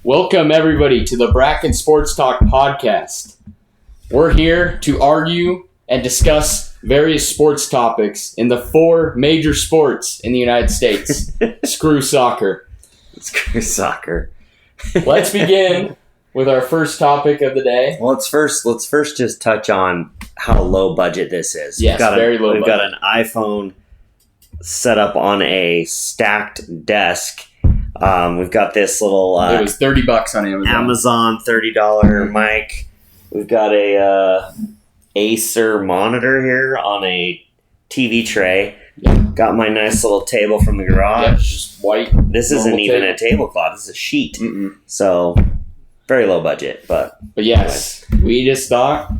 Welcome, everybody, to the Bracken Sports Talk podcast. We're here to argue and discuss various sports topics in the four major sports in the United States. Screw soccer. Screw soccer. Let's begin with our first topic of the day. Well, let's first just touch on how low budget this is. Yes, very low budget. We've got an iPhone set up on a stacked desk. We've got this little it was $30 on Amazon $30 mic. We've got a Acer monitor here on a TV tray. Yep. Got my nice little table from the garage. Yep, just white. This isn't even a tablecloth. This is a sheet. Mm-mm. So very low budget, but yes, we just thought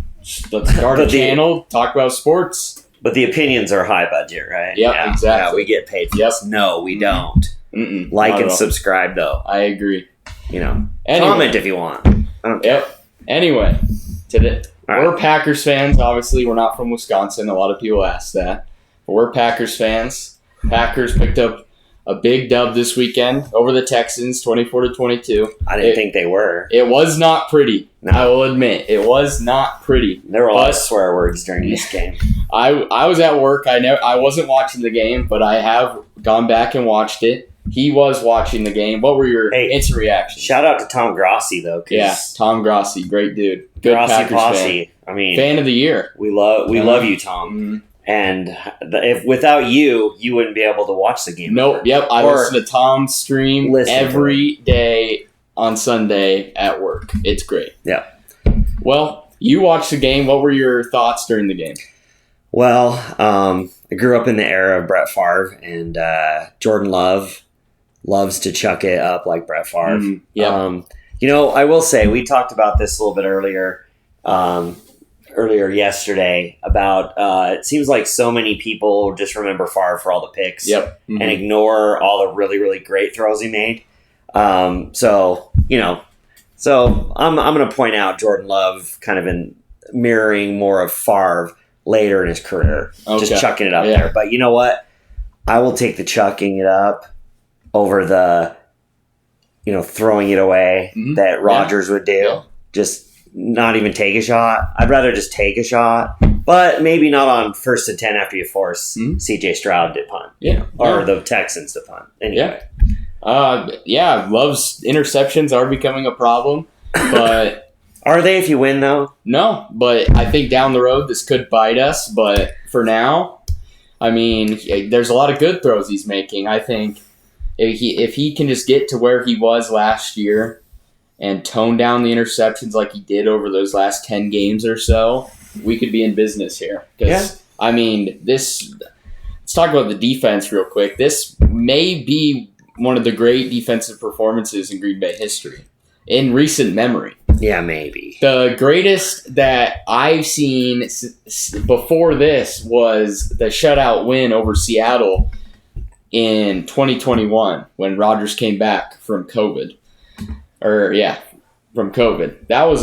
let's start a channel, talk about sports. But the opinions are high budget, right? Yep, exactly. Yeah, we get paid for this. No, we don't. Mm-mm, like and subscribe, though. I agree. Anyway. Comment if you want. I don't care. Yep. Anyway, today we're right. Packers fans. Obviously, we're not from Wisconsin. A lot of people ask that. But we're Packers fans. Packers picked up a big dub this weekend over the Texans, 24-22. I didn't think they were. It was not pretty. No. I will admit, it was not pretty. There were a lot of swear words during this game. I was at work. I wasn't watching the game, but I have gone back and watched it. He was watching the game. What were your instant reactions? Shout out to Tom Grossi, though. Yeah, Tom Grossi, great dude. Good Grossi Packers posse. fan. I mean, fan of the year. We love you, Tom. Mm-hmm. And if without you, you wouldn't be able to watch the game. Nope. Yep. I listen to Tom's stream every day on Sunday at work. It's great. Yeah. Well, you watched the game. What were your thoughts during the game? Well, I grew up in the era of Brett Favre, and Jordan Love loves to chuck it up like Brett Favre. Mm-hmm. Yeah. I will say, we talked about this a little bit earlier yesterday about it seems like so many people just remember Favre for all the picks mm-hmm. and ignore all the really, really great throws he made. So I'm going to point out Jordan Love kind of in mirroring more of Favre later in his career, just chucking it up there. But you know what? I will take the chucking it up over the, throwing it away that Rodgers would do. Yeah. Just not even take a shot. I'd rather just take a shot, but maybe not on 1st and 10 after you force C.J. Stroud to punt. Yeah. Or the Texans to punt. Anyway. Love's interceptions are becoming a problem, but... Are they if you win, though? No, but I think down the road this could bite us, but for now, I mean, there's a lot of good throws he's making. I think if he can just get to where he was last year and tone down the interceptions like he did over those last 10 games or so, we could be in business here. I mean, let's talk about the defense real quick. This may be one of the great defensive performances in Green Bay history in recent memory. Yeah, maybe. The greatest that I've seen before this was the shutout win over Seattle in 2021 when Rodgers came back from COVID. From COVID. That was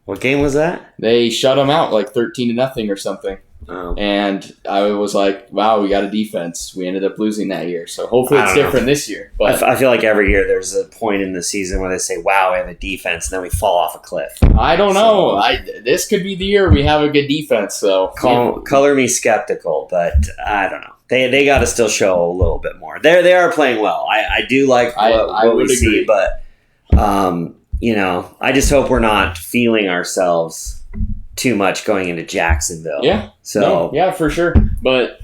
what game was that? They shut him out like 13-0 or something. Oh. And I was like, wow, we got a defense. We ended up losing that year. So hopefully it's different this year. But I feel like every year there's a point in the season where they say, wow, we have a defense, and then we fall off a cliff. I don't know. This could be the year we have a good defense. So color me skeptical, but I don't know. They got to still show a little bit more. They are playing well. I do like what we see, but I just hope we're not feeling ourselves too much going into Jacksonville. Yeah. So for sure. But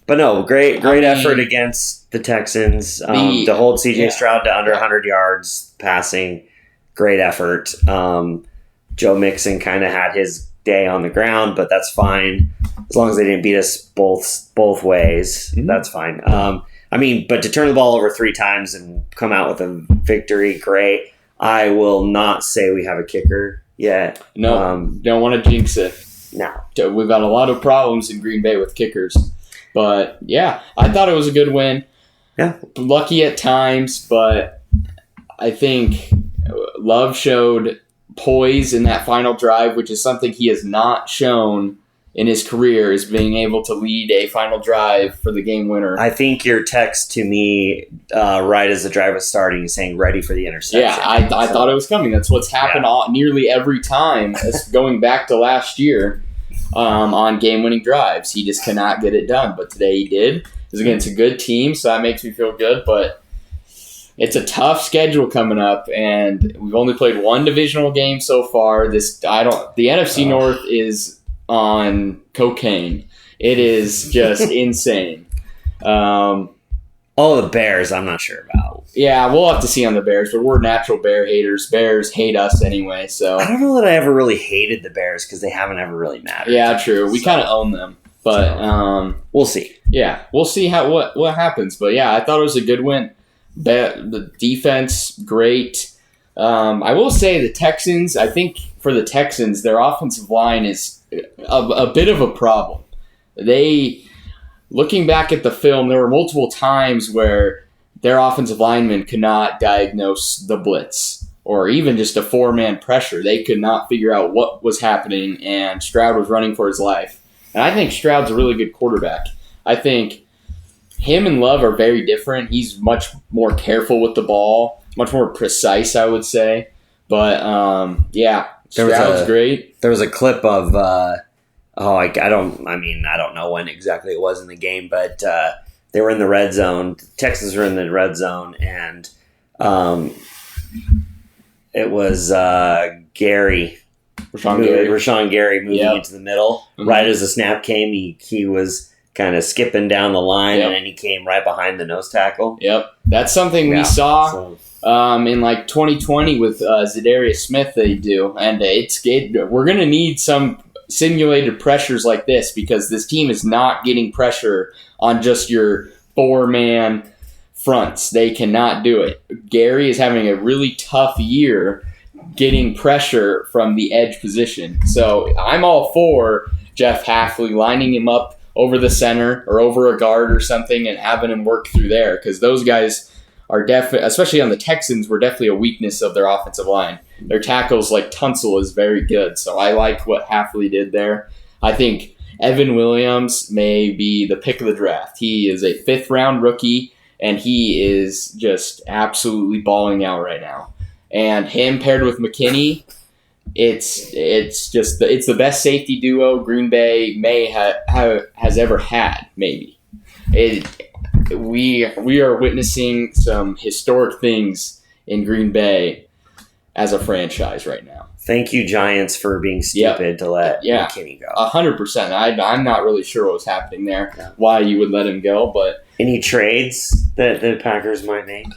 no, great effort against the Texans. To hold C.J. Stroud to under 100 yards passing, great effort. Joe Mixon kind of had his day on the ground, but that's fine as long as they didn't beat us both ways. Mm-hmm. That's fine. But to turn the ball over 3 times and come out with a victory, great. I will not say we have a kicker yet. No, don't want to jinx it. No. We've got a lot of problems in Green Bay with kickers. But, yeah, I thought it was a good win. Yeah. Lucky at times, but I think Love showed poise in that final drive, which is something he has not shown in his career is being able to lead a final drive for the game winner. I think your text to me right as the drive was starting saying ready for the interception. Yeah, I thought it was coming. That's what's happened nearly every time, going back to last year on game-winning drives. He just cannot get it done, but today he did. It was against a good team, so that makes me feel good, but it's a tough schedule coming up, and we've only played one divisional game so far. The NFC North is on cocaine. It is just insane. The Bears, I'm not sure about. Yeah, we'll have to see on the Bears, but we're natural Bear haters. Bears hate us anyway, so. I don't know that I ever really hated the Bears because they haven't ever really mattered. Yeah, true. We kind of own them, but we'll see. Yeah, we'll see what happens. But yeah, I thought it was a good win. The defense, great. I will say the Texans, I think for the Texans, their offensive line is a bit of a problem. Looking back at the film, there were multiple times where their offensive linemen could not diagnose the blitz or even just a four-man pressure. They could not figure out what was happening, and Stroud was running for his life. And I think Stroud's a really good quarterback. I think him and Love are very different. He's much more careful with the ball, much more precise, I would say. But, Stroud's great. There was a clip of, I don't know when exactly it was in the game, but they were in the red zone. The Texans were in the red zone, and it was Rashawn Gary moving into the middle. Mm-hmm. Right as the snap came, he was kind of skipping down the line, and then he came right behind the nose tackle. Yep. That's something we saw in 2020 with Zadarius Smith they do. And we're going to need some simulated pressures like this because this team is not getting pressure on just your four-man fronts. They cannot do it. Gary is having a really tough year getting pressure from the edge position. So I'm all for Jeff Hafley lining him up over the center or over a guard or something and having him work through there because those guys are definitely, especially on the Texans, were definitely a weakness of their offensive line. Their tackles like Tunsil is very good, so I like what Hafley did there. I think Evan Williams may be the pick of the draft. He is a fifth-round rookie, and he is just absolutely balling out right now. And him paired with McKinney, it's the best safety duo Green Bay has ever had. Maybe we are witnessing some historic things in Green Bay as a franchise right now. Thank you, Giants, for being stupid to let McKinney go. 100%. I'm not really sure what was happening there, why you would let him go. But any trades that the Packers might make?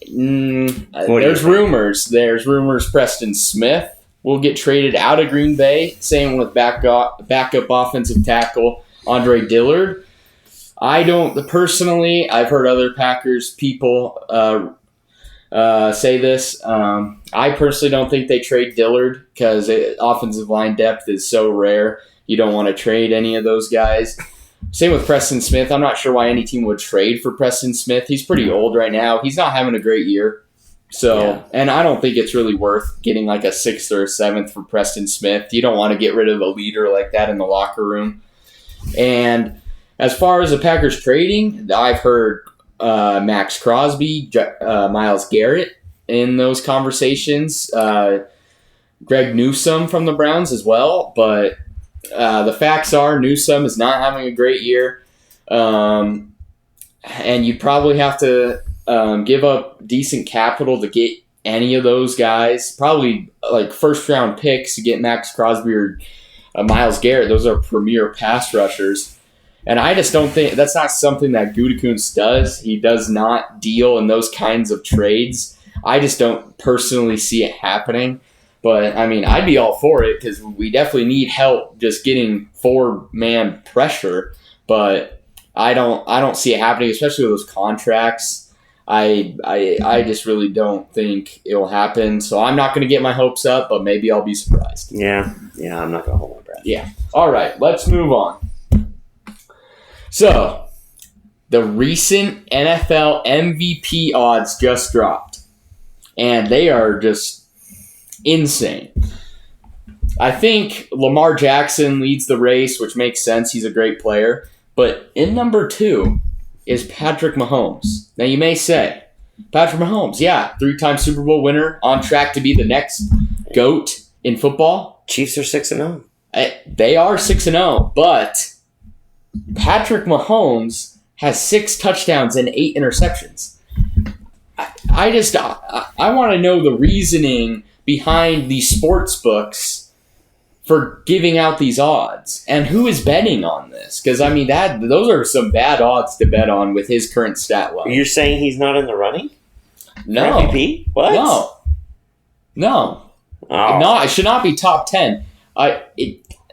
There's rumors. There's rumors Preston Smith will get traded out of Green Bay. Same with backup offensive tackle Andre Dillard. I've heard other Packers people say this. I personally don't think they trade Dillard because offensive line depth is so rare. You don't want to trade any of those guys. Same with Preston Smith. I'm not sure why any team would trade for Preston Smith. He's pretty old right now. He's not having a great year. And I don't think it's really worth getting like a 6th or a 7th for Preston Smith. You don't want to get rid of a leader like that in the locker room. And as far as the Packers trading, I've heard Max Crosby, Myles Garrett in those conversations. Greg Newsome from the Browns as well. But the facts are Newsome is not having a great year. And you'd probably have to give up decent capital to get any of those guys. Probably like first-round picks to get Max Crosby or Myles Garrett. Those are premier pass rushers. And I just don't think that's not something that Gutekunst does. He does not deal in those kinds of trades. I just don't personally see it happening. But, I mean, I'd be all for it because we definitely need help just getting four-man pressure. But I don't see it happening, especially with those contracts. I just really don't think it'll happen. So I'm not going to get my hopes up, but maybe I'll be surprised. Yeah, I'm not going to hold my breath. Yeah. All right, let's move on. So, the recent NFL MVP odds just dropped. And they are just insane. I think Lamar Jackson leads the race, which makes sense. He's a great player. But in number 2 is Patrick Mahomes. Now, you may say, Patrick Mahomes, yeah, 3-time Super Bowl winner, on track to be the next GOAT in football. Chiefs are 6-0. They are 6-0, but Patrick Mahomes has 6 touchdowns and 8 interceptions. I want to know the reasoning behind these sports books for giving out these odds, and who is betting on this? Because I mean, those are some bad odds to bet on with his current stat line. You're saying he's not in the running? No. For MVP? What? No. Oh. No, it should not be top 10. A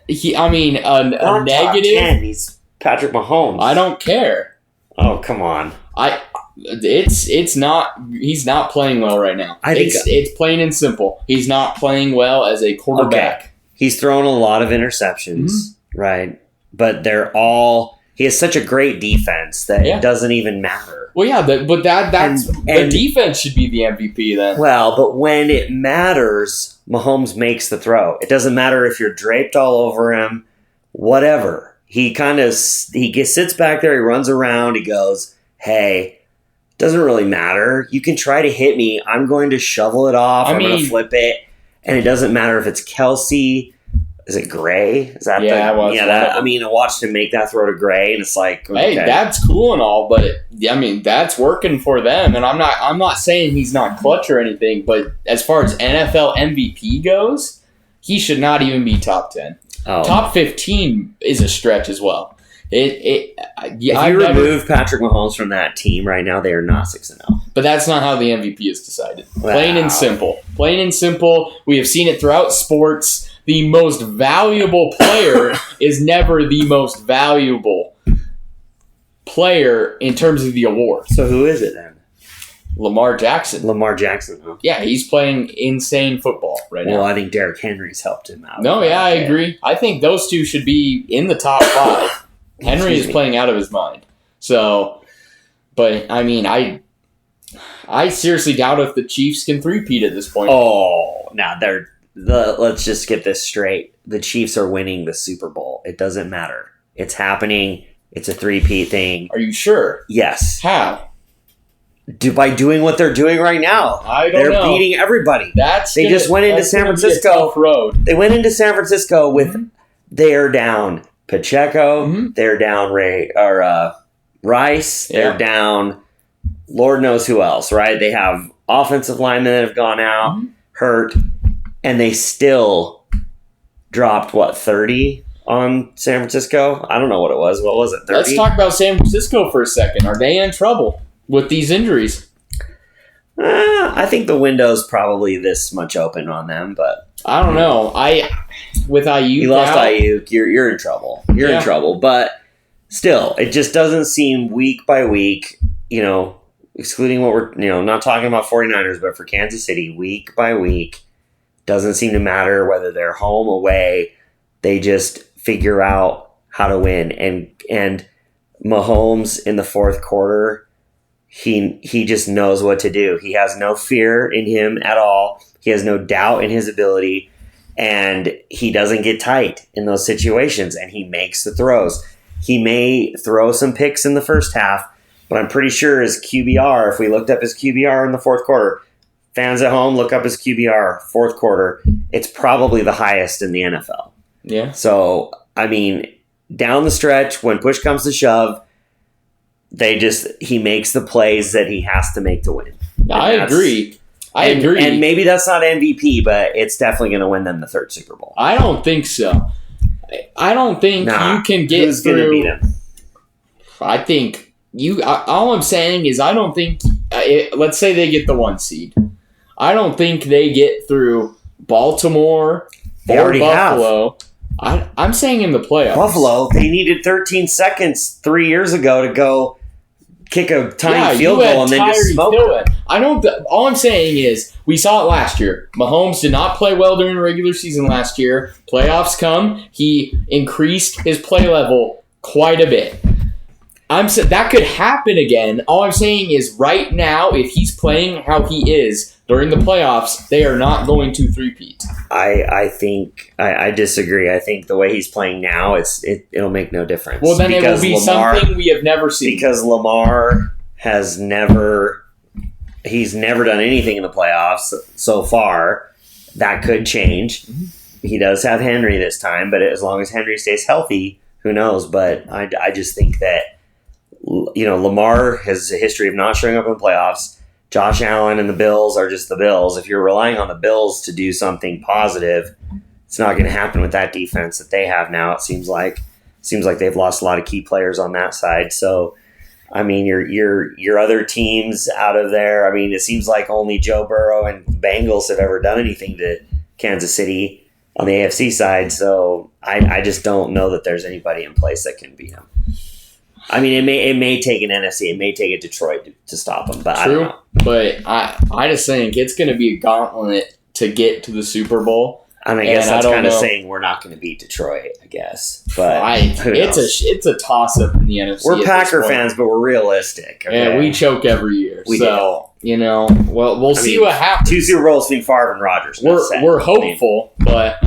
negative. Top 10. He's Patrick Mahomes. I don't care. Oh, come on. It's not. He's not playing well right now. It's plain and simple. He's not playing well as a quarterback. Okay. He's thrown a lot of interceptions, right? But he has such a great defense that it doesn't even matter. Well, yeah, the defense should be the MVP then. Well, but when it matters, Mahomes makes the throw. It doesn't matter if you're draped all over him, whatever. He sits back there, he runs around, he goes, hey, doesn't really matter. You can try to hit me. I'm going to shovel it off. I'm going to flip it. And it doesn't matter if it's Kelsey. Is it Gray? Is that I watched him make that throw to Gray, and it's like, okay. Hey, that's cool and all, but I mean, that's working for them. And I'm not saying he's not clutch or anything, but as far as NFL MVP goes, he should not even be top 10. Oh. Top 15 is a stretch as well. If you remove Patrick Mahomes from that team right now, they are not 6-0. But that's not how the MVP is decided. Wow. Plain and simple. Plain and simple. We have seen it throughout sports. The most valuable player is never the most valuable player in terms of the award. So who is it then? Lamar Jackson. Huh? Yeah, he's playing insane football right now. Well, I think Derrick Henry's helped him out. No, yeah, I agree. I think those two should be in the top 5. Henry is playing out of his mind. So, but I mean, I seriously doubt if the Chiefs can three-peat at this point. Oh, now let's just get this straight. The Chiefs are winning the Super Bowl. It doesn't matter. It's happening. It's a three-peat thing. Are you sure? Yes. How? By doing what they're doing right now. They're beating everybody. They just went into San Francisco. They went into San Francisco with they're down Pacheco, they're down Rice, they're down Lord knows who else, right? They have offensive linemen that have gone out, hurt, and they still dropped, 30 on San Francisco? I don't know what it was. What was it, 30? Let's talk about San Francisco for a second. Are they in trouble with these injuries? I think the window's probably this much open on them, but I don't know. With Ayuk, you lost Ayuk. You're in trouble. You're in trouble, but still, it just doesn't seem week by week. Excluding what we're not talking about 49ers, but for Kansas City, week by week, doesn't seem to matter whether they're home away. They just figure out how to win, and Mahomes in the fourth quarter. He just knows what to do. He has no fear in him at all. He has no doubt in his ability, and he doesn't get tight in those situations, and he makes the throws. He may throw some picks in the first half, but I'm pretty sure his QBR, if we looked up his QBR in the fourth quarter, fans at home, look up his QBR, fourth quarter, it's probably the highest in the NFL. Yeah. So, I mean, down the stretch, when push comes to shove, he makes the plays that he has to make to win. I agree. And maybe that's not MVP, but it's definitely going to win them the third Super Bowl. I don't think so. I don't think you can get who's going to beat him? I think all I'm saying is I don't think, let's say they get the 1 seed. I don't think they get through Baltimore or Buffalo. I'm saying in the playoffs. Buffalo, they needed 13 seconds 3 years ago to go kick a tiny field goal and then just smoke it. All I'm saying is we saw it last year. Mahomes did not play well during the regular season last year. Playoffs come. He increased his play level quite a bit. that could happen again. All I'm saying is right now, if he's playing how he is during the playoffs, they are not going to three-peat. I think I disagree. I think the way he's playing now, it'll make no difference. Well, then it will be something we have never seen. Because Lamar he's never done anything in the playoffs so far. That could change. Mm-hmm. He does have Henry this time, but as long as Henry stays healthy, who knows? But I just think that, Lamar has a history of not showing up in the playoffs. Josh Allen and the Bills are just the Bills. If you're relying on the Bills to do something positive, it's not going to happen with that defense that they have now. It seems like they've lost a lot of key players on that side. So, I mean, your other teams out of there. I mean, it seems like only Joe Burrow and Bengals have ever done anything to Kansas City on the AFC side. So I just don't know that there's anybody in place that can beat them. I mean, it may take an NFC, it may take a Detroit to stop them, but True, I don't know. But I just think it's going to be a gauntlet to get to the Super Bowl. And I guess that's kind of saying we're not going to beat Detroit, I guess. But it's a toss-up in the NFC. We're Packer fans, but we're realistic. Okay? Yeah, we choke every year. We'll see what happens. 2 Super Bowls between Favre and Rodgers. We're hopeful, but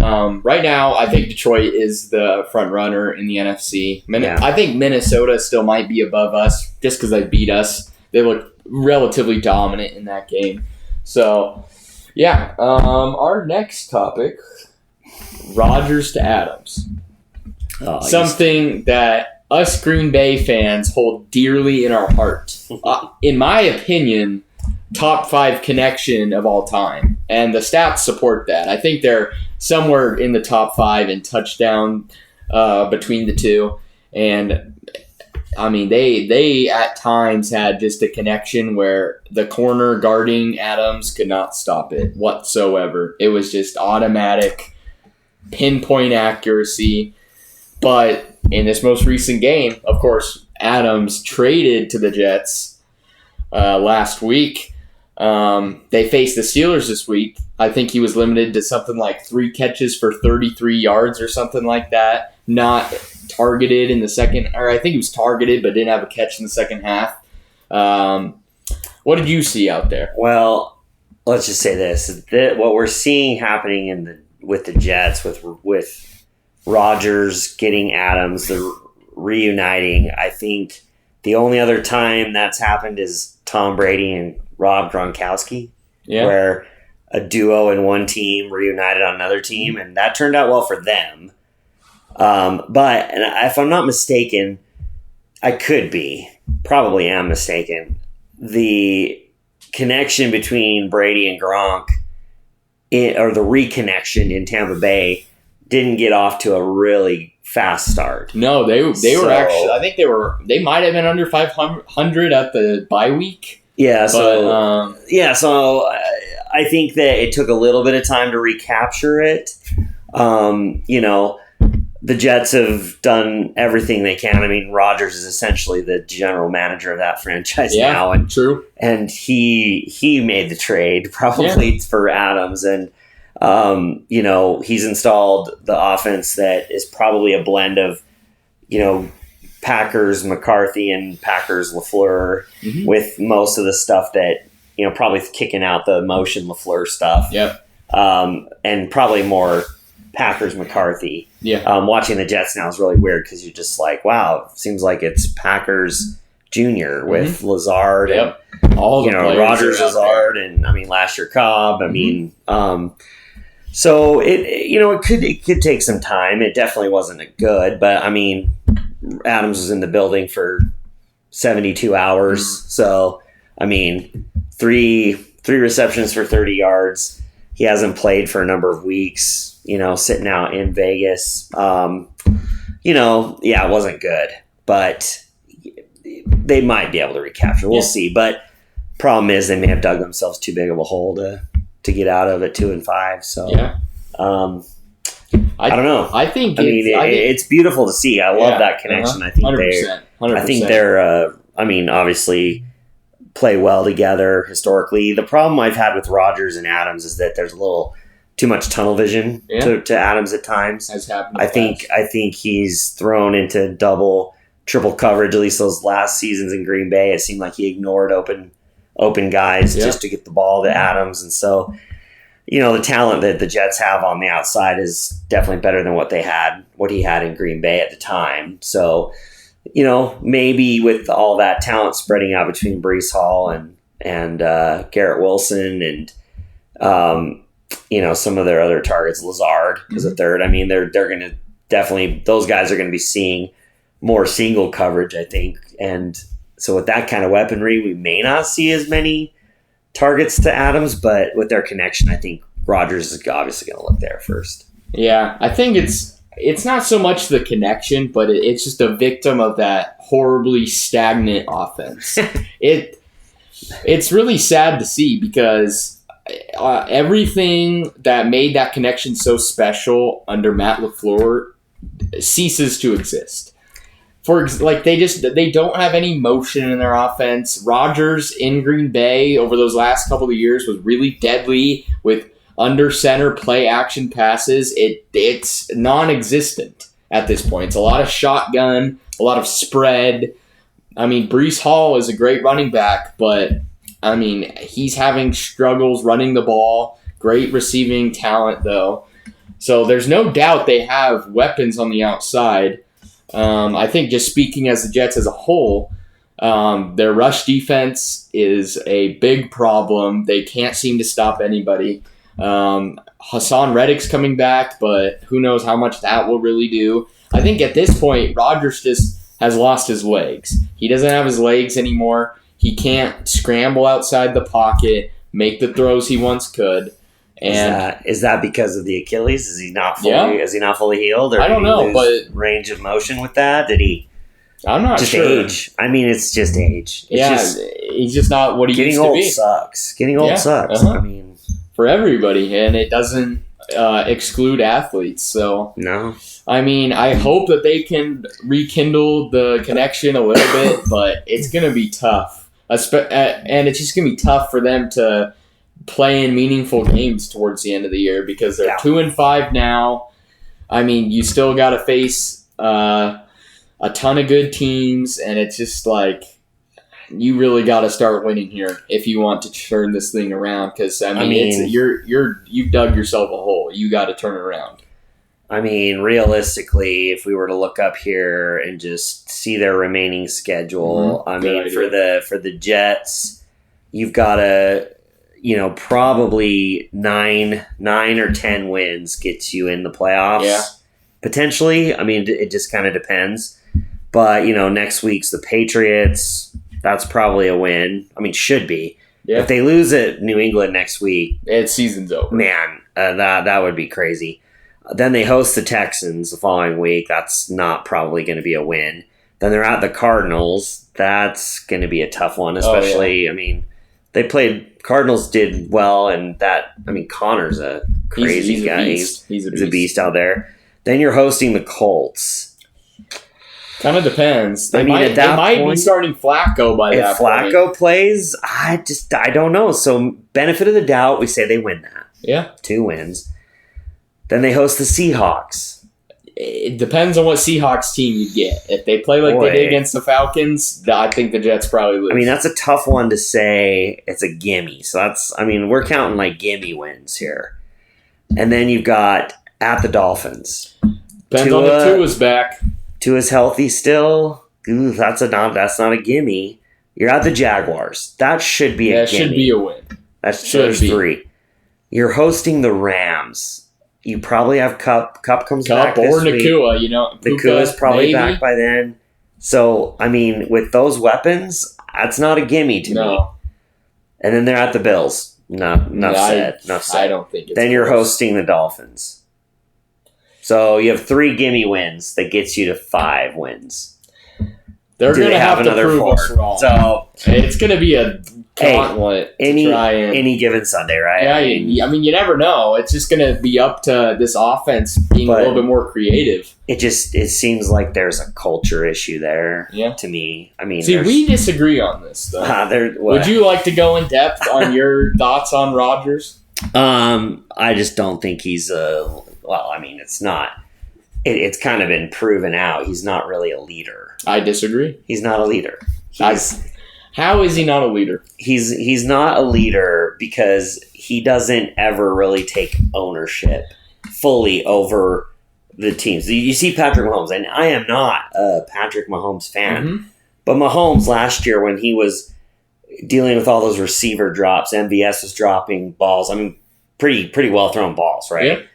right now I think Detroit is the front runner in the NFC. I think Minnesota still might be above us just because they beat us. They look relatively dominant in that game. So, yeah. Our next topic, Rodgers to Adams. Something that us Green Bay fans hold dearly in our heart. In my opinion, top 5 connection of all time. And the stats support that. I think they're somewhere in the top 5 in touchdown between the two. And, I mean, they at times had just a connection where the corner guarding Adams could not stop it whatsoever. It was just automatic, pinpoint accuracy. But in this most recent game, of course, Adams traded to the Jets last week. They faced the Steelers this week. I think he was limited to something like 3 catches for 33 yards or something like that. Not targeted in the second, or I think he was targeted but didn't have a catch in the second half. What did you see out there? Well, let's just say this: what we're seeing happening with the Jets, with Rodgers getting Adams, the reuniting. I think the only other time that's happened is Tom Brady and Rob Gronkowski, where a duo in one team reunited on another team, and that turned out well for them. But if I'm not mistaken, I probably am mistaken. The connection between Brady and Gronk, or the reconnection in Tampa Bay, didn't get off to a really fast start. No, they were actually. I think they might have been under 500 at the bye week. Yeah. So I think that it took a little bit of time to recapture it. The Jets have done everything they can. I mean, Rodgers is essentially the general manager of that franchise now. And true. And he made the trade probably for Adams. And, he's installed the offense that is probably a blend of, Packers McCarthy and Packers LaFleur, with most of the stuff that, probably kicking out the motion LaFleur stuff. Yep. And probably more Packers McCarthy. Yeah. Watching the Jets now is really weird because you're just like, wow, it seems like it's Packers Junior with Lazard and all the Rodgers, Lazard, and last year Cobb. So it could take some time. It definitely wasn't a good, but Adams was in the building for 72 hours. So three receptions for 30 yards. He hasn't played for a number of weeks. Sitting out in Vegas. It wasn't good, but they might be able to recapture. We'll see. But problem is they may have dug themselves too big of a hole to get out of at 2-5. So I don't know. I think it's beautiful to see. I love that connection. I think 100%. I think they're obviously play well together historically. The problem I've had with Rodgers and Adams is that there's a little too much tunnel vision to Adams at times. Has happened. I think he's thrown into double triple coverage, at least those last seasons in Green Bay. It seemed like he ignored open guys just to get the ball to Adams. And so, the talent that the Jets have on the outside is definitely better than what he had in Green Bay at the time. So, maybe with all that talent spreading out between Breece Hall and Garrett Wilson and, some of their other targets, Lazard is a third. I mean, they're going to definitely, those guys are going to be seeing more single coverage, I think. And so with that kind of weaponry, we may not see as many targets to Adams, but with their connection, I think Rodgers is obviously going to look there first. Yeah, I think it's not so much the connection, but it's just a victim of that horribly stagnant offense. It's really sad to see because everything that made that connection so special under Matt LaFleur ceases to exist. They don't have any motion in their offense. Rodgers in Green Bay over those last couple of years was really deadly with under center play action passes. It's non-existent at this point. It's a lot of shotgun, a lot of spread. I mean, Breece Hall is a great running back, but I mean, he's having struggles running the ball. Great receiving talent, though. So there's no doubt they have weapons on the outside. I think just speaking as the Jets as a whole, their rush defense is a big problem. They can't seem to stop anybody. Hassan Reddick's coming back, but who knows how much that will really do. I think at this point, Rodgers just has lost his legs. He doesn't have his legs anymore. He can't scramble outside the pocket, make the throws he once could. And is that because of the Achilles? Is he not fully healed? Or I don't know, but range of motion with that? I'm not just sure. Age. I mean, it's just age. He's just not what he used to be. Getting old sucks. I mean, for everybody, and it doesn't exclude athletes. So no. I mean, I hope that they can rekindle the connection a little bit, but it's going to be tough. And it's just going to be tough for them to play in meaningful games towards the end of the year because they're 2-5 now. I mean, you still got to face a ton of good teams, and it's just like you really got to start winning here if you want to turn this thing around. Because you've dug yourself a hole. You got to turn it around. I mean, realistically, if we were to look up here and just see their remaining schedule, for the Jets, you've got to. Probably 9 or 10 wins gets you in the playoffs. Yeah. Potentially. I mean, it just kind of depends. But, next week's the Patriots. That's probably a win. I mean, should be. Yeah. If they lose at New England next week, season's over. Man, that would be crazy. Then they host the Texans the following week. That's not probably going to be a win. Then they're at the Cardinals. That's going to be a tough one, especially, I mean, Cardinals did well, and Connor's a crazy guy. He's a beast out there. Then you're hosting the Colts. Kind of depends. They might be starting Flacco by that point. If Flacco plays, I don't know. So benefit of the doubt, we say they win that. Yeah. 2 wins. Then they host the Seahawks. It depends on what Seahawks team you get. If they play like they did against the Falcons, I think the Jets probably lose. I mean, that's a tough one to say it's a gimme. So we're counting like gimme wins here. And then you've got at the Dolphins. Depends on if Tua's back. Tua's healthy still. Ooh, that's not a gimme. You're at the Jaguars. That should be a gimme. That should be a win. There's 3. You're hosting the Rams. You probably have Cup comes back this week. Nakua, Nakua's probably back by then. So, I mean, with those weapons, that's not a gimme to me. And then they're at the Bills. Enough said. I don't think it's Then you're hosting the Dolphins. So you have 3 gimme wins that gets you to 5 wins. They're going to have another prove 4. Us wrong. So it's going to be a gauntlet. Any given Sunday, right? Yeah, I mean, you never know. It's just going to be up to this offense being a little bit more creative. It seems like there's a culture issue there. Yeah. To me, I mean, we disagree on this though. Would you like to go in depth on your thoughts on Rodgers? I just don't think he's it's not. It's kind of been proven out. He's not really a leader. I disagree. He's not a leader. How is he not a leader? He's not a leader because he doesn't ever really take ownership fully over the teams. You see Patrick Mahomes, and I am not a Patrick Mahomes fan, but Mahomes last year when he was dealing with all those receiver drops, MVS was dropping balls. I mean, pretty well thrown balls, right?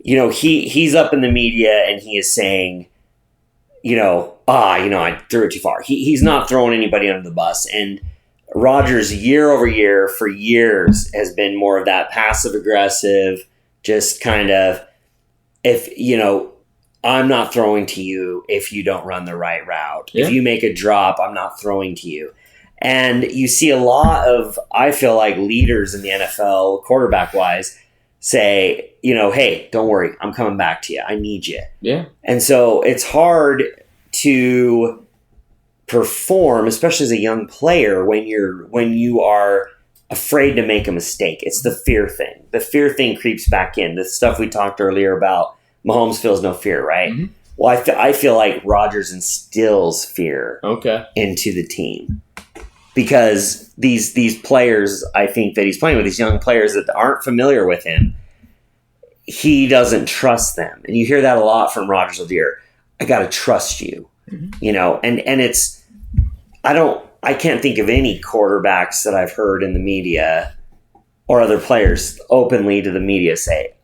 Yeah. He's up in the media and he is saying, I threw it too far. He's not throwing anybody under the bus. And Rodgers, year over year, for years, has been more of that passive aggressive, just kind of, I'm not throwing to you if you don't run the right route. Yeah. If you make a drop, I'm not throwing to you. And you see a lot of, I feel like, leaders in the NFL, quarterback-wise, say, hey, don't worry, I'm coming back to you. I need you. Yeah. And so it's hard to perform, especially as a young player, when you are afraid to make a mistake. It's the fear thing. The fear thing creeps back in. The stuff we talked earlier about Mahomes feels no fear, right? Mm-hmm. Well, I feel like Rodgers instills fear into the team. Because these players, I think that he's playing with, these young players that aren't familiar with him, he doesn't trust them. And you hear that a lot from Rodgers of the year. I got to trust you, and it's, I can't think of any quarterbacks that I've heard in the media or other players openly to the media say,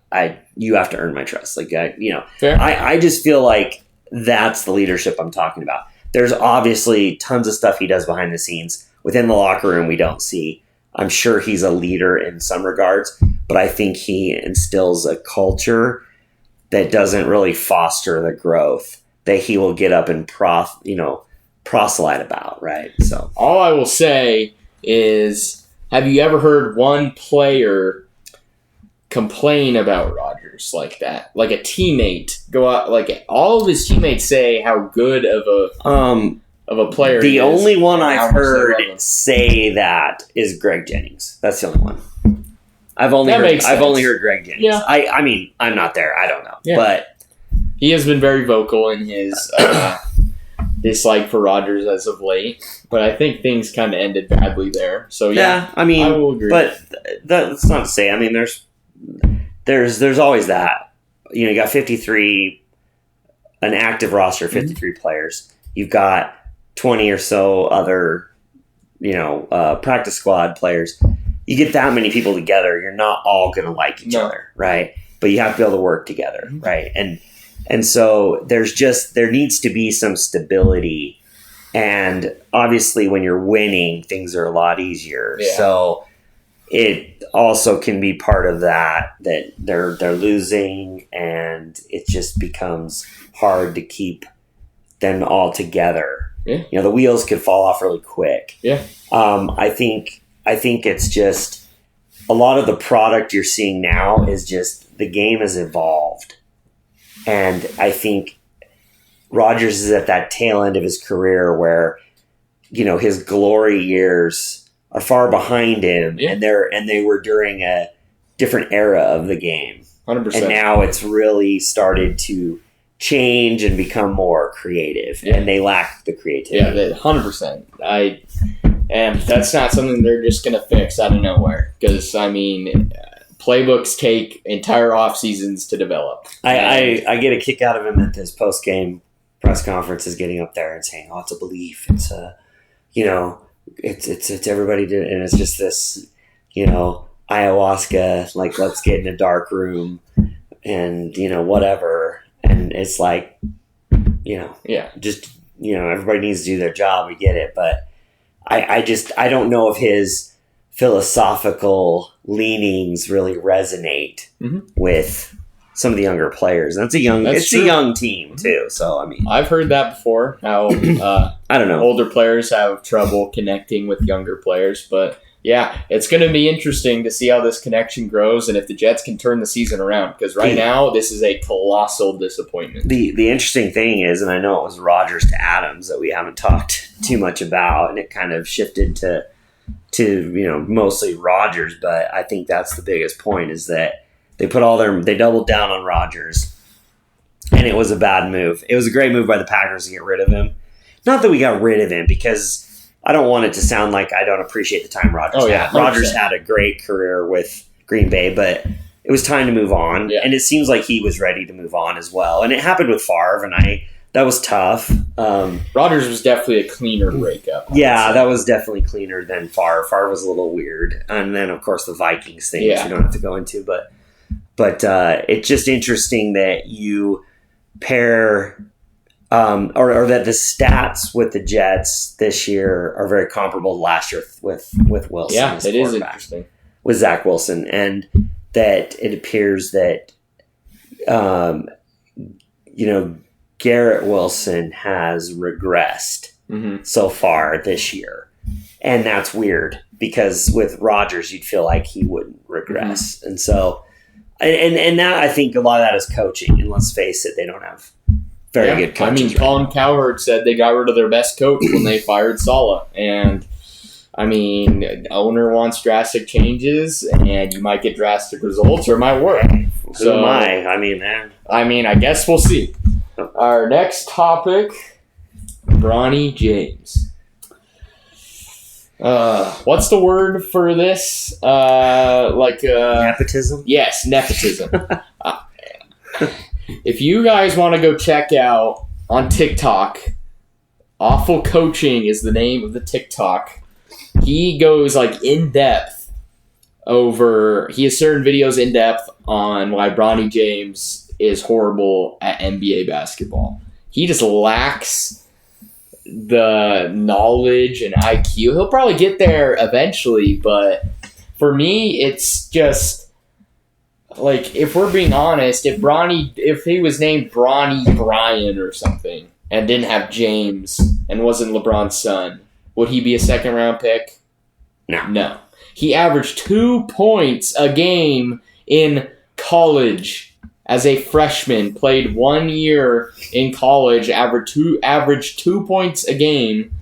you have to earn my trust. I just feel like that's the leadership I'm talking about. There's obviously tons of stuff he does behind the scenes. Within the locker room, we don't see. I'm sure he's a leader in some regards, but I think he instills a culture that doesn't really foster the growth that he will get up and proselyte about, right? So all I will say is, have you ever heard one player complain about Rodgers like that? Like a teammate go out, like all of his teammates say how good of a player. The only one I've heard say that is Greg Jennings. That's the only one. I've only heard Greg Jennings. Yeah. I mean, I'm not there. I don't know. Yeah. But he has been very vocal in his dislike for Rodgers as of late. But I think things kind of ended badly there. So yeah, I mean, I will agree. But that's not to say. I mean, there's always that. You got 53, an active roster of 53 players. You've got 20 or so other, practice squad players. You get that many people together, you're not all going to like each other, right? But you have to be able to work together, right? And so there needs to be some stability. And obviously when you're winning, things are a lot easier. Yeah. So it also can be part of that they're losing, and it just becomes hard to keep them all together. Yeah. The wheels could fall off really quick. Yeah. I think it's just a lot of the product you're seeing now is just the game has evolved. And I think Rodgers is at that tail end of his career where, his glory years are far behind him, and they were during a different era of the game. 100%. And now it's really started to change and become more creative, and they lack the creativity. Yeah, 100%. And that's not something they're just going to fix out of nowhere, because playbooks take entire off seasons to develop. I get a kick out of him at this post game press conference, is getting up there and saying, "Oh, it's a belief. It's a, it's everybody doing," and it's just this, ayahuasca. Like, let's get in a dark room, and whatever. And it's like, everybody needs to do their job. We get it. But I don't know if his philosophical leanings really resonate with some of the younger players. It's a young team too. So, I've heard that before, how, I don't know, older players have trouble connecting with younger players, but yeah, it's going to be interesting to see how this connection grows and if the Jets can turn the season around, because right now this is a colossal disappointment. The interesting thing is, and I know it was Rodgers to Adams that we haven't talked too much about, and it kind of shifted to mostly Rodgers, but I think that's the biggest point, is that they doubled down on Rodgers, and it was a bad move. It was a great move by the Packers to get rid of him, Not that we got rid of him, because I don't want it to sound like I don't appreciate the time Rodgers had. Rodgers had a great career with Green Bay, but it was time to move on. Yeah. And it seems like he was ready to move on as well. And it happened with Favre, and that was tough. Rodgers was definitely a cleaner breakup. Yeah, that was definitely cleaner than Favre. Favre was a little weird. And then, of course, the Vikings thing, which we don't have to go into. But it's just interesting that you pair or that the stats with the Jets this year are very comparable to last year with Wilson. Yeah, it is interesting. With Zach Wilson. And that it appears that, Garrett Wilson has regressed so far this year. And that's weird, because with Rodgers, you'd feel like he wouldn't regress. Mm-hmm. And so, and now I think a lot of that is coaching. And let's face it, they don't have very good coaches. I mean, Colin Cowherd said they got rid of their best coach when they fired Saleh. And, I mean, the owner wants drastic changes, and you might get drastic results, or it might work. Who am I? I mean, man. I guess we'll see. Our next topic, Bronny James. What's the word for this? Nepotism? Yes, nepotism. If you guys want to go check out on TikTok, Awful Coaching is the name of the TikTok. He goes in depth over. He has certain videos in depth on why Bronny James is horrible at NBA basketball. He just lacks the knowledge and IQ. He'll probably get there eventually, but for me, it's just if we're being honest, if he was named Bronny Bryan or something and didn't have James and wasn't LeBron's son, would he be a second-round pick? No. He averaged 2 points a game in college as a freshman, played 1 year in college, averaged 2 points a game,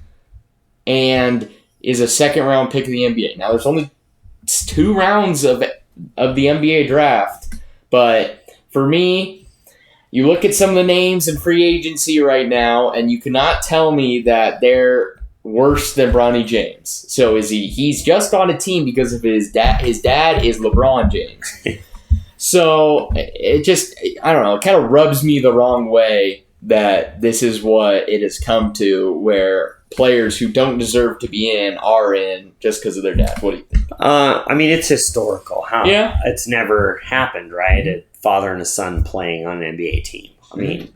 and is a second-round pick of the NBA. Now, there's only 2 rounds of the NBA draft, but for me, you look at some of the names in free agency right now, and you cannot tell me that they're worse than Bronny James. So he's just on a team because of his dad. His dad is LeBron James. So it just, I don't know, it kind of rubs me the wrong way that this is what it has come to, where players who don't deserve to be in are in just because of their dad. What do you think? I mean, it's historical. It's never happened, right? A father and a son playing on an NBA team. I mean,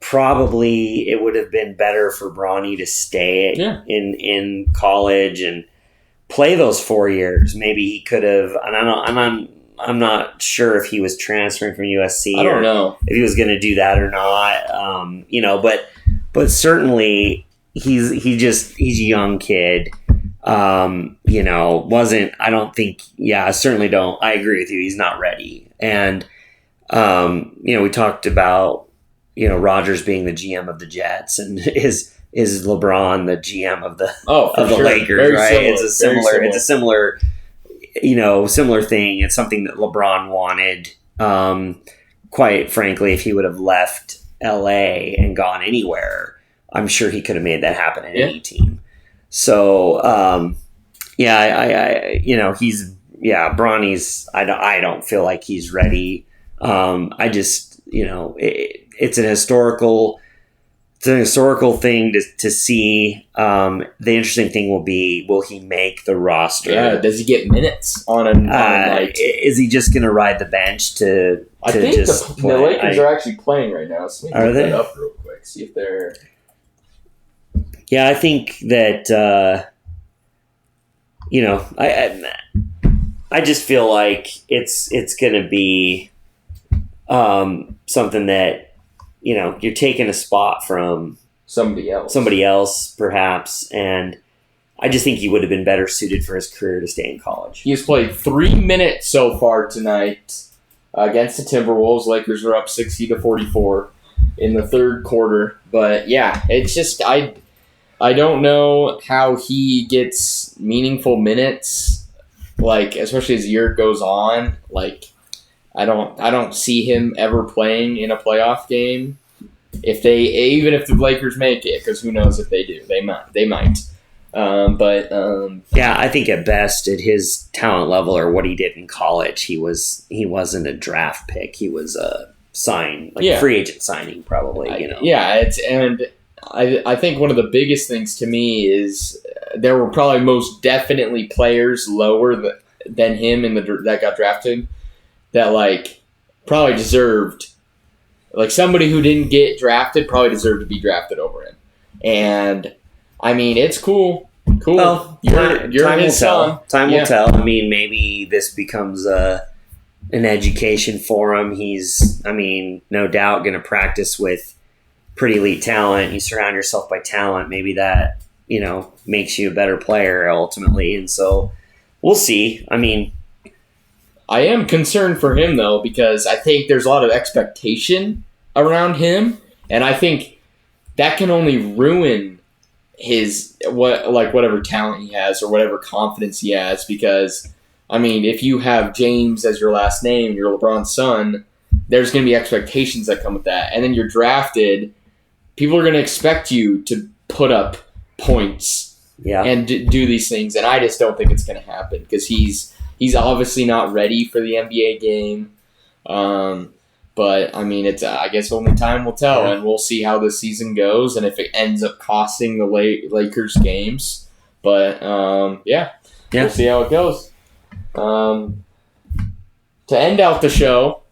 probably it would have been better for Bronny to stay in college and play those 4 years. Maybe he could have, and I'm not sure if he was transferring from USC. I don't know if he was going to do that or not. But certainly he's a young kid. Wasn't, I don't think, I certainly don't. I agree with you. He's not ready. And, we talked about, Rodgers being the GM of the Jets, and is LeBron the GM of the Lakers, very right? Similar, it's a similar thing. It's something that LeBron wanted. Quite frankly, if he would have left LA and gone anywhere, I'm sure he could have made that happen in any team. So, Bronny's, I don't feel like he's ready. It's an historical thing to see. The interesting thing will be, will he make the roster? Yeah, does he get minutes on is he just going to ride the bench to I think just the Lakers are actually playing right now. So are they? Up real quick, see if they're. Yeah, I think that I just feel like it's going to be something that you're taking a spot from somebody else perhaps, and I just think he would have been better suited for his career to stay in college. He has played 3 minutes so far tonight against the Timberwolves. Lakers are up 60-44 in the third quarter, but yeah, it's just I don't know how he gets meaningful minutes, especially as the year goes on. I don't see him ever playing in a playoff game. even if the Lakers make it, because who knows if they do, they might. Yeah, I think at best at his talent level or what he did in college, he wasn't a draft pick. He was a free agent signing probably. I think one of the biggest things to me is there were probably most definitely players lower than him that got drafted that probably deserved, somebody who didn't get drafted probably deserved to be drafted over him. And I mean, it's cool. Well, you're his son. Time will tell. I mean, maybe this becomes an education for him. He's, no doubt going to practice with pretty elite talent. You surround yourself by talent. Maybe that, makes you a better player ultimately. And so we'll see. I am concerned for him, though, because I think there's a lot of expectation around him. And I think that can only ruin his whatever talent he has or whatever confidence he has, because if you have James as your last name, you're LeBron's son, there's going to be expectations that come with that. And then you're drafted, people are going to expect you to put up points and do these things, and I just don't think it's going to happen because he's obviously not ready for the NBA game. But it's I guess only time will tell, and we'll see how the season goes, and if it ends up costing the Lakers games. But we'll see how it goes. To end out the show,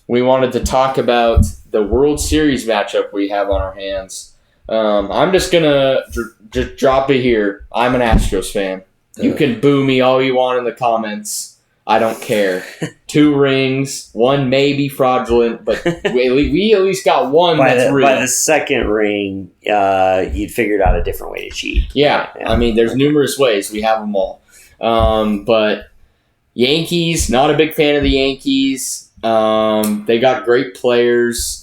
we wanted to talk about the World Series matchup we have on our hands. I'm just gonna just drop it here. I'm an Astros fan. You can boo me all you want in the comments. I don't care. 2 rings, 1 may be fraudulent, but we at least got one that's real. By the second ring, you'd figured out a different way to cheat. Yeah. There's numerous ways. We have them all. But Yankees, not a big fan of the Yankees. They got great players.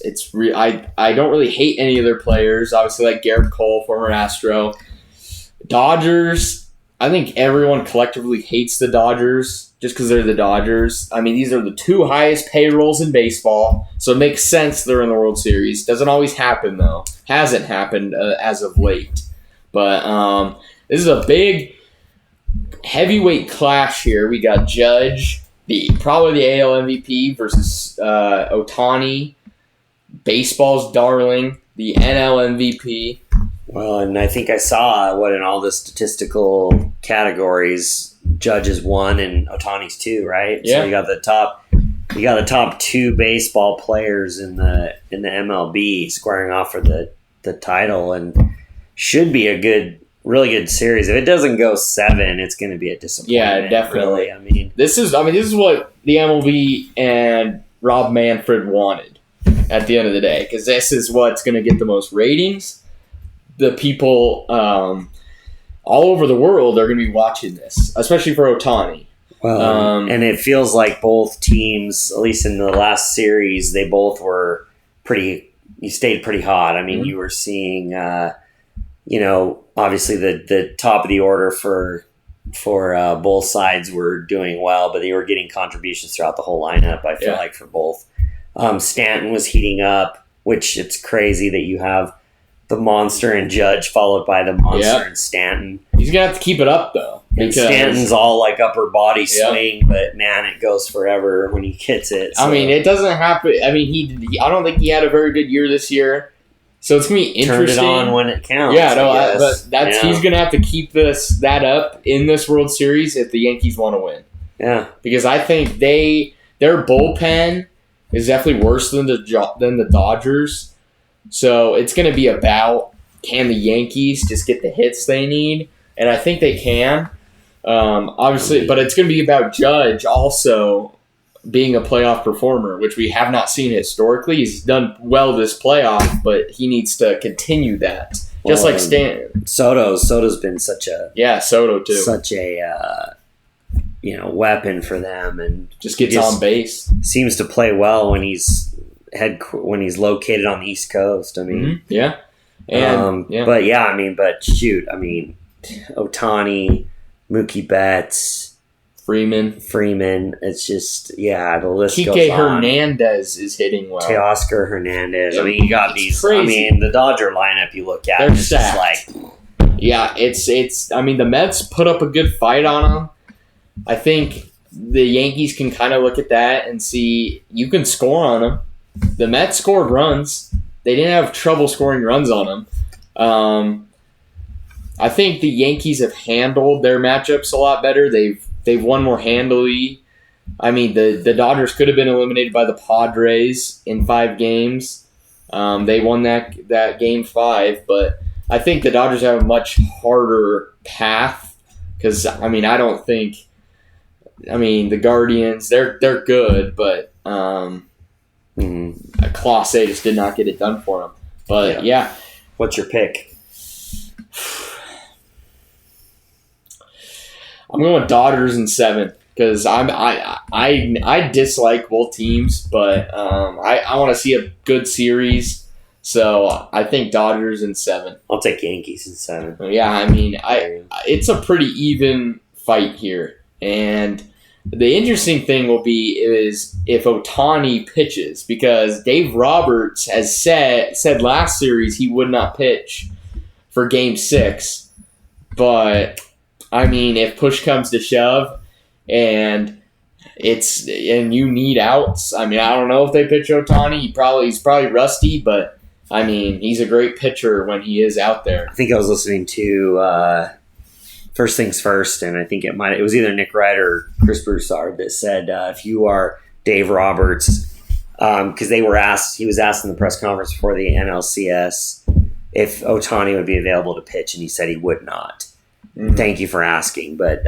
I don't really hate any of their players. Obviously, Garrett Cole, former Astro. Dodgers, I think everyone collectively hates the Dodgers just because they're the Dodgers. These are the 2 highest payrolls in baseball, so it makes sense they're in the World Series. Doesn't always happen, though. Hasn't happened as of late. But this is a big heavyweight clash here. We got Judge, probably the AL MVP, versus Ohtani, baseball's darling, the NL MVP. Well, and I think I saw in all the statistical categories, Judge is 1 and Ohtani's 2, right? Yeah. So you got the top 2 baseball players in the MLB squaring off for the title, and should be a really good series. If it doesn't go 7, it's going to be a disappointment. Yeah, definitely. Really. This is what the MLB and Rob Manfred wanted at the end of the day, because this is what's going to get the most ratings. The people all over the world are going to be watching this, especially for Ohtani. Well, and it feels like both teams, at least in the last series, they both were you stayed pretty hot. You were seeing, obviously the top of the order for both sides were doing well, but they were getting contributions throughout the whole lineup, I feel like, for both. Stanton was heating up, which it's crazy that you have the monster and Judge followed by the monster and Stanton. He's going to have to keep it up, though. And Stanton's all upper body swing, but man, it goes forever when he hits it. So. It doesn't happen. I don't think he had a very good year this year. So it's going to be interesting. Turn it on when it counts. Yeah, but he's going to have to keep that up in this World Series if the Yankees want to win. Yeah. Because I think their bullpen is definitely worse than the Dodgers. So it's going to be about, can the Yankees just get the hits they need? And I think they can. Obviously, but it's going to be about Judge also being a playoff performer, which we have not seen historically. He's done well this playoff, but he needs to continue that. Just like Stanton. Soto's been such a Soto too. Such a weapon for them, and just gets on base. Seems to play well when he's located on the East Coast. Yeah. And but shoot, Ohtani, Mookie Betts, Freeman. It's just, the list Kike goes on. Hernandez is hitting well. Teoscar Hernandez. I mean, you got these. Crazy. I mean, the Dodger lineup you look at, They're it's just stacked. like. Yeah, it's. I mean, the Mets put up a good fight on them. I think the Yankees can kind of look at that and see you can score on them. The Mets scored runs. They didn't have trouble scoring runs on them. I think the Yankees have handled their matchups a lot better. They've won more handily. I mean, the Dodgers could have been eliminated by the Padres in 5 games. They won that game 5, but I think the Dodgers have a much harder path because, I mean, I don't think – I mean, the Guardians, they're good, but Clase just did not get it done for them. But, yeah. What's your pick? I'm going with Dodgers in 7 because I dislike both teams, but I want to see a good series. So I think Dodgers in 7. I'll take Yankees in 7. Yeah, I mean, it's a pretty even fight here, and the interesting thing will be is if Ohtani pitches, because Dave Roberts has said last series he would not pitch for Game 6, but I mean, if push comes to shove and you need outs, I mean, I don't know if they pitch Ohtani. He's probably rusty, but I mean, he's a great pitcher when he is out there. I think I was listening to First Things First, and I think it was either Nick Wright or Chris Broussard that said if you are Dave Roberts, because he was asked in the press conference before the NLCS if Ohtani would be available to pitch, and he said he would not. Mm-hmm. Thank you for asking, but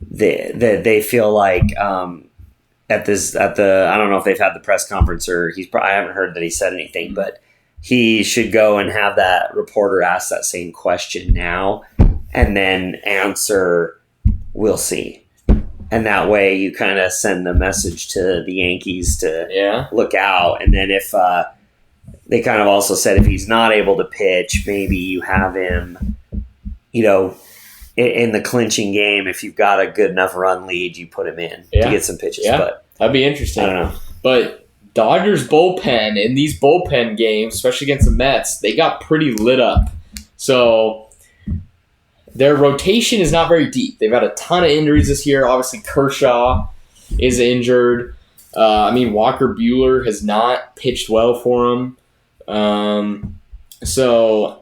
they feel like at the I don't know if they've had the press conference or I haven't heard that he said anything, but he should go and have that reporter ask that same question now and then answer, we'll see. And that way you kind of send the message to the Yankees to look out. And then if they kind of also said if he's not able to pitch, maybe you have him, in the clinching game, if you've got a good enough run lead, you put him in to get some pitches. Yeah, but that'd be interesting. I don't know. But Dodgers bullpen, in these bullpen games, especially against the Mets, they got pretty lit up. So their rotation is not very deep. They've had a ton of injuries this year. Obviously, Kershaw is injured. Walker Buehler has not pitched well for them. So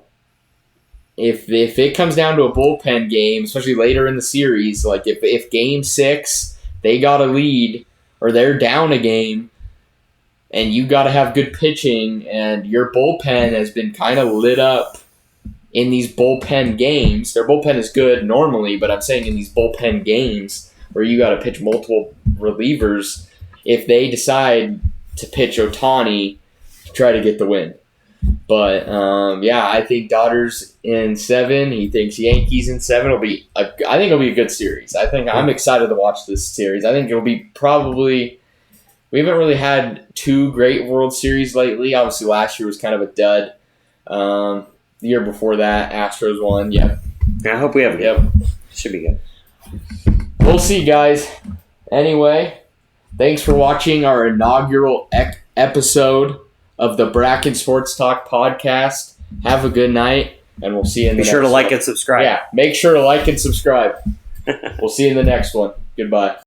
if it comes down to a bullpen game, especially later in the series, like if Game 6 they got a lead or they're down a game, and you got to have good pitching, and your bullpen has been kind of lit up in these bullpen games. Their bullpen is good normally, but I'm saying in these bullpen games where you got to pitch multiple relievers, if they decide to pitch Ohtani to try to get the win. But, I think Dodgers in 7. He thinks Yankees in 7. I think it'll be a good series. I'm excited to watch this series. I think it'll be probably... We haven't really had 2 great World Series lately. Obviously, last year was kind of a dud. The year before that, Astros won. Yep. I hope we have a good one. Should be good. We'll see, guys. Anyway, thanks for watching our inaugural episode of the Bracken Sports Talk podcast. Have a good night, and we'll see you in the next one. Be sure to like and subscribe. Yeah, make sure to like and subscribe. We'll see you in the next one. Goodbye.